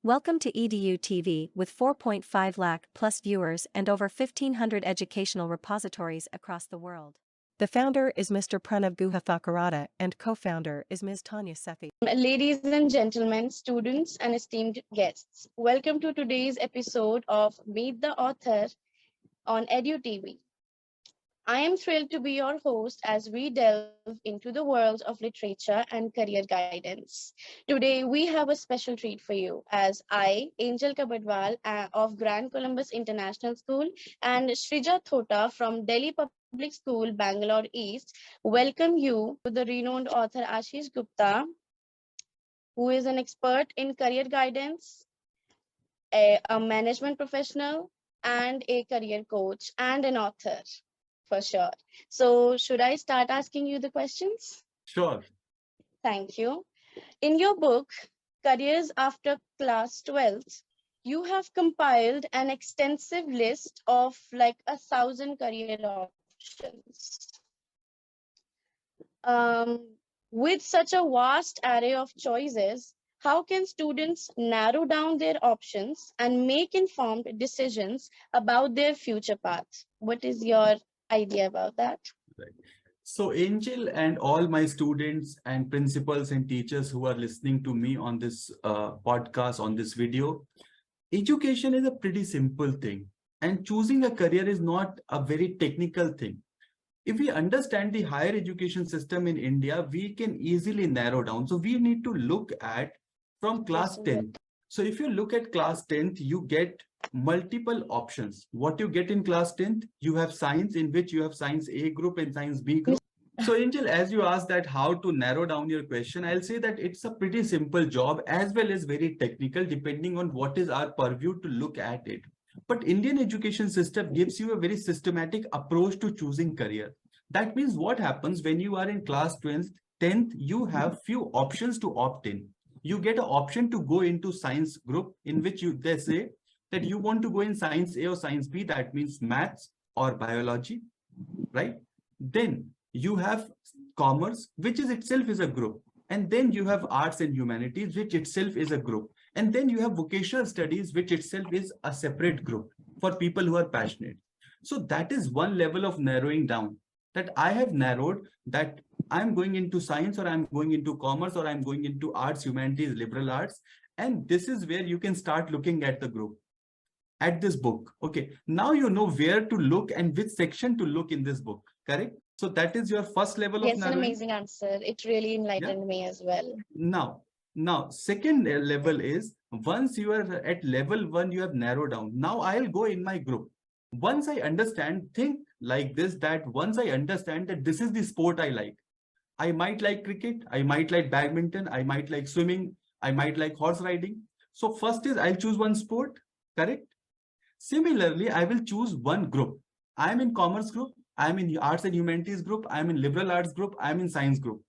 Welcome to EDU TV with 4.5 lakh plus viewers and over 1,500 educational repositories across the world. The founder is Mr. Pranav Guhathakarada and co-founder is Ms. Tanya Sethi. Ladies and gentlemen, students and esteemed guests, welcome to today's episode of Meet the Author on EDU TV. I am thrilled to be your host as we delve into the world of literature and career guidance. Today, we have a special treat for you as I, Angel Kabdwal of Grand Columbus International School and Sreeja Thota from Delhi Public School, Bangalore East, welcome you to the renowned author Ashish Gupta, who is an expert in career guidance, a management professional, and a career coach and an author. For sure. So should I start asking you the questions? Sure. Thank you. In your book, Careers After Class 12th, you have compiled an extensive list of like 1,000 career options. With such a vast array of choices, how can students narrow down their options and make informed decisions about their future path? What is your idea about that? Right. So Angel and all my students and principals and teachers who are listening to me on this podcast, on this video, education is a pretty simple thing and choosing a career is not a very technical thing. If we understand the higher education system in India, we can easily narrow down. So we need to look at from class 10th. So if you look at class 10th, you get multiple options. What you get in class 10th, you have science, in which you have science A group and science B group. So Angel, as you asked that how to narrow down your question, I'll say that it's a pretty simple job as well as very technical, depending on what is our purview to look at it. But Indian education system gives you a very systematic approach to choosing career. That means what happens when you are in class 10th, you have few options to opt in. You get an option to go into science group in which they say that you want to go in science A or science B, that means maths or biology, right? Then you have commerce, which is itself is a group. And then you have arts and humanities, which itself is a group. And then you have vocational studies, which itself is a separate group for people who are passionate. So that is one level of narrowing down that I have narrowed that I'm going into science or I'm going into commerce or I'm going into arts, humanities, liberal arts. And this is where you can start looking at the group, at this book. Okay, now you know where to look and which section to look in this book, correct? So that is your first level of narrowing. Yes, an amazing answer. It really enlightened me as well. Now, second level is once you are at level 1, you have narrowed down. Now I'll go in my group. Once I understand, think like this, that once I understand that this is the sport I like. I might like cricket, I might like badminton, I might like swimming, I might like horse riding. So first is I'll choose one sport, correct? Similarly, I will choose one group. I'm in commerce group, I'm in arts and humanities group, I'm in liberal arts group, I'm in science group.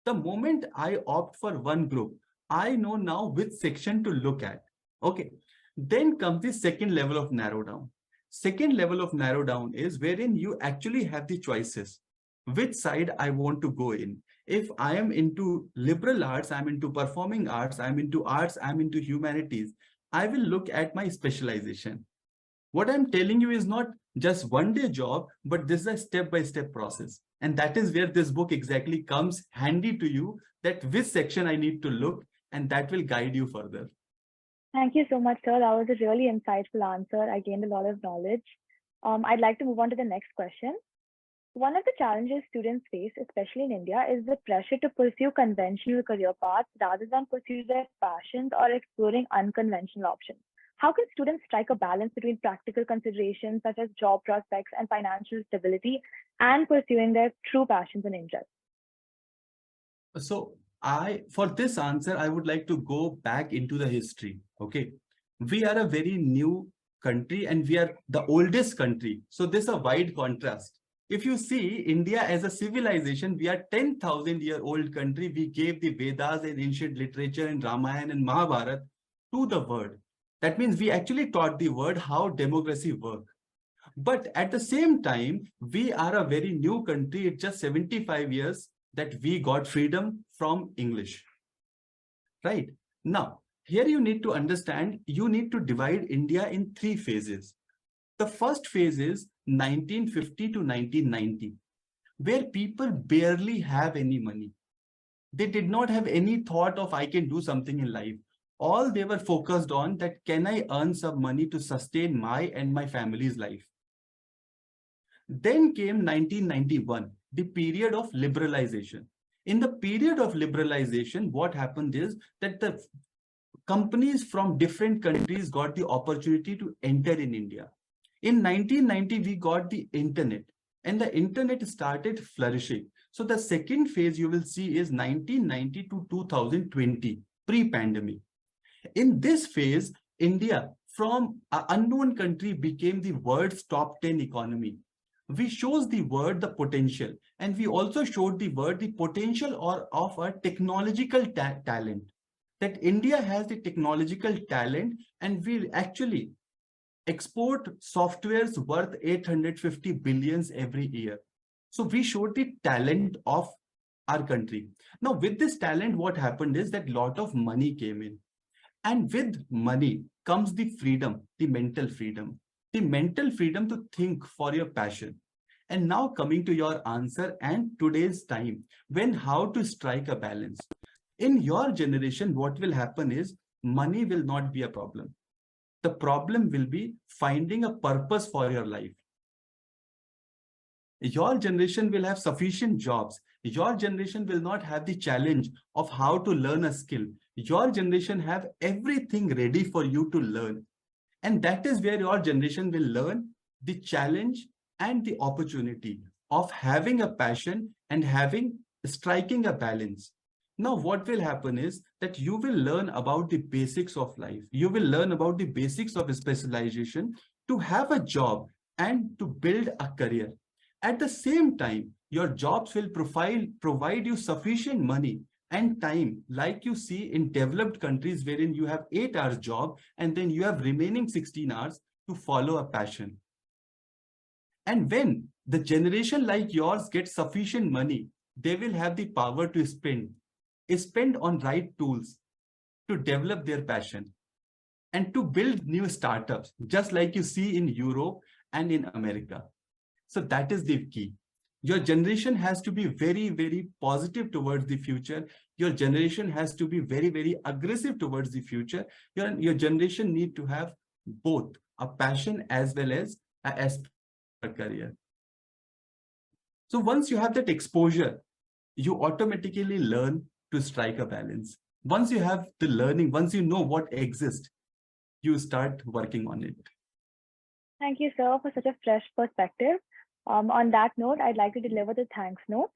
The moment I opt for one group, I know now which section to look at. Okay, then comes the second level of narrow down. Second level of narrow down is wherein you actually have the choices. Which side I want to go in. If I am into liberal arts, I'm into performing arts, I'm into humanities, I will look at my specialization. What I'm telling you is not just one day job, but this is a step-by-step process. And that is where this book exactly comes handy to you, that which section I need to look, and that will guide you further. Thank you so much, sir. That was a really insightful answer. I gained a lot of knowledge. I'd like to move on to the next question. One of the challenges students face, especially in India, is the pressure to pursue conventional career paths rather than pursue their passions or exploring unconventional options. How can students strike a balance between practical considerations such as job prospects and financial stability and pursuing their true passions and interests? So for this answer, I would like to go back into the history. Okay, we are a very new country and we are the oldest country. So there's a wide contrast. If you see India as a civilization, we are 10,000-year-old country. We gave the Vedas and ancient literature and Ramayana and Mahabharata to the world. That means we actually taught the world how democracy works. But at the same time, we are a very new country. It's just 75 years that we got freedom from English. Right? Now, Here you need to understand, you need to divide India in three phases. The first phase is 1950 to 1990, where people barely have any money. They did not have any thought of I can do something in life. All they were focused on that can I earn some money to sustain my and my family's life. Then came 1991, the period of liberalization. In the period of liberalization, what happened is that the companies from different countries got the opportunity to enter in India. In 1990, we got the internet and the internet started flourishing. So the second phase you will see is 1990 to 2020, pre-pandemic. In this phase, India from an unknown country became the world's top 10 economy. We shows the world the potential, and we also showed the world the potential of a technological talent. That India has the technological talent and we actually export softwares worth 850 billions every year. So we showed the talent of our country. Now with this talent, what happened is that lot of money came in. And with money comes the freedom, the mental freedom to think for your passion. And now coming to your answer and today's time, when how to strike a balance. In your generation, what will happen is money will not be a problem. The problem will be finding a purpose for your life. Your generation will have sufficient jobs. Your generation will not have the challenge of how to learn a skill. Your generation have everything ready for you to learn. And that is where your generation will learn the challenge and the opportunity of having a passion and striking a balance. Now, what will happen is that you will learn about the basics of life. You will learn about the basics of specialization to have a job and to build a career. At the same time, your jobs will provide you sufficient money and time, like you see in developed countries wherein you have 8 hours job and then you have remaining 16 hours to follow a passion. And when the generation like yours gets sufficient money, they will have the power to spend on right tools to develop their passion and to build new startups, just like you see in Europe and in America. So that is the key. Your generation has to be very, very positive towards the future. Your generation has to be very, very aggressive towards the future. Your generation need to have both a passion as well as a career. So once you have that exposure, you automatically learn to strike a balance. Once you have the learning, once you know what exists, you start working on it. Thank you, sir, for such a fresh perspective. On that note, I'd like to deliver the thanks note.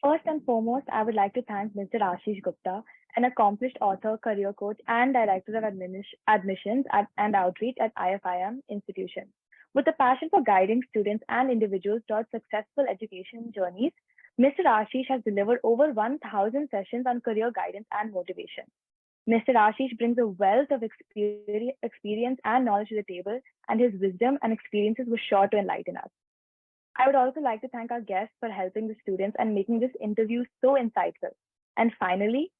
First and foremost, I would like to thank Mr. Ashish Gupta, an accomplished author, career coach, and director of admissions and outreach at IFIM Institutions. With a passion for guiding students and individuals towards successful education journeys, Mr. Ashish has delivered over 1,000 sessions on career guidance and motivation. Mr. Ashish brings a wealth of experience and knowledge to the table, and his wisdom and experiences were sure to enlighten us. I would also like to thank our guests for helping the students and making this interview so insightful. And finally,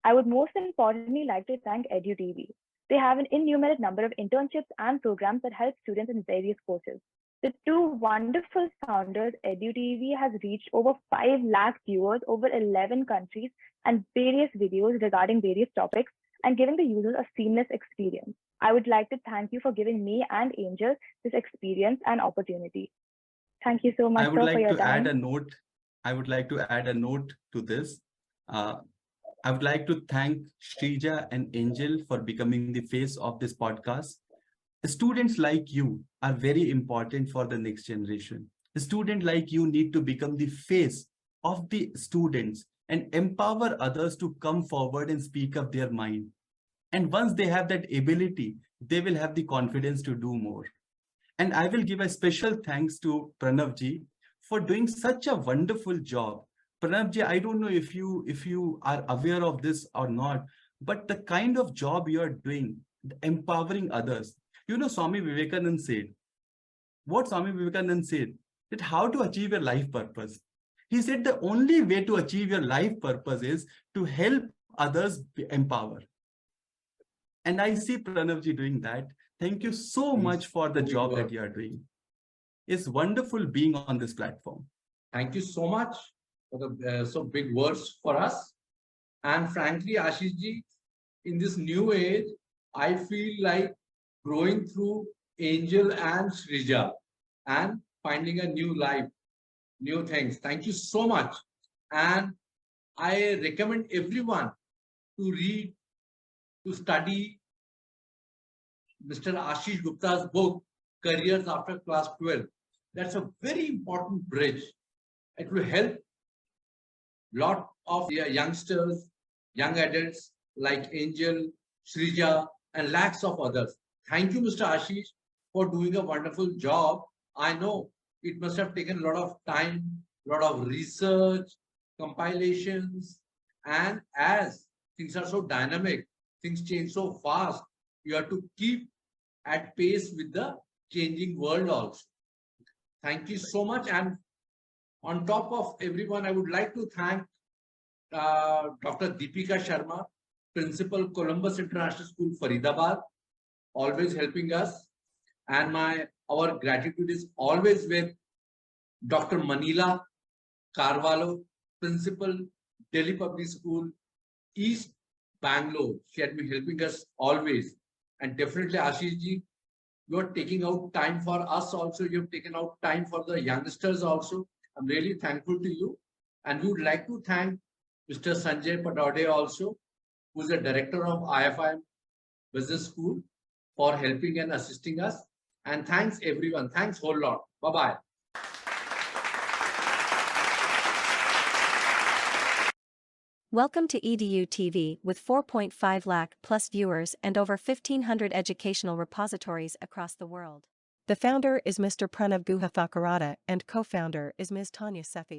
I would most importantly like to thank EDU TV. They have an innumerable number of internships and programs that help students in various courses. The two wonderful founders, EDU TV has reached over 5 lakh viewers over 11 countries and various videos regarding various topics and giving the users a seamless experience. I would like to thank you for giving me and Angel this experience and opportunity. Thank you so much, I would like for your to time. add a note. I would like to add a note to this. I would like to thank Sreeja and Angel for becoming the face of this podcast. Students like you are very important for the next generation. A student like you need to become the face of the students and empower others to come forward and speak up their mind. And once they have that ability, they will have the confidence to do more. And I will give a special thanks to Pranavji for doing such a wonderful job. Pranavji, I don't know if you are aware of this or not, but the kind of job you are doing, empowering others. You know, Swami Vivekananda said, what Swami Vivekananda said, that how to achieve your life purpose. He said the only way to achieve your life purpose is to help others empower. And I see Pranavji doing that. Thank you so much for the job that you are doing. It's wonderful being on this platform. Thank you so much for the so big words for us. And frankly, Ashish ji, in this new age, I feel like growing through Angel and Sreeja and finding a new life, new things. Thank you so much. And I recommend everyone to read, to study Mr. Ashish Gupta's book, Careers After Class 12. That's a very important bridge. It will help lot of youngsters, young adults like Angel, Sreeja, and lakhs of others. Thank you, Mr. Ashish, for doing a wonderful job. I know it must have taken a lot of time, a lot of research, compilations, and as things are so dynamic, things change so fast, you have to keep at pace with the changing world also. Thank you so much. And on top of everyone, I would like to thank Dr. Deepika Sharma, Principal, Columbus International School, Faridabad, always helping us. And our gratitude is always with Dr. Manila Carvalho, Principal, Delhi Public School, East Bangalore. She had been helping us always. And definitely, Ashish ji, you are taking out time for us also. You have taken out time for the youngsters also. I'm really thankful to you. And we would like to thank Mr. Sanjay Padode also, who is the director of IFIM Business School, for helping and assisting us. And thanks everyone. Thanks whole lot. Bye-bye. Welcome to EDU TV with 4.5 lakh plus viewers and over 1,500 educational repositories across the world. The founder is Mr. Pranav Guha Thakurata and co-founder is Ms. Tanya Sethi.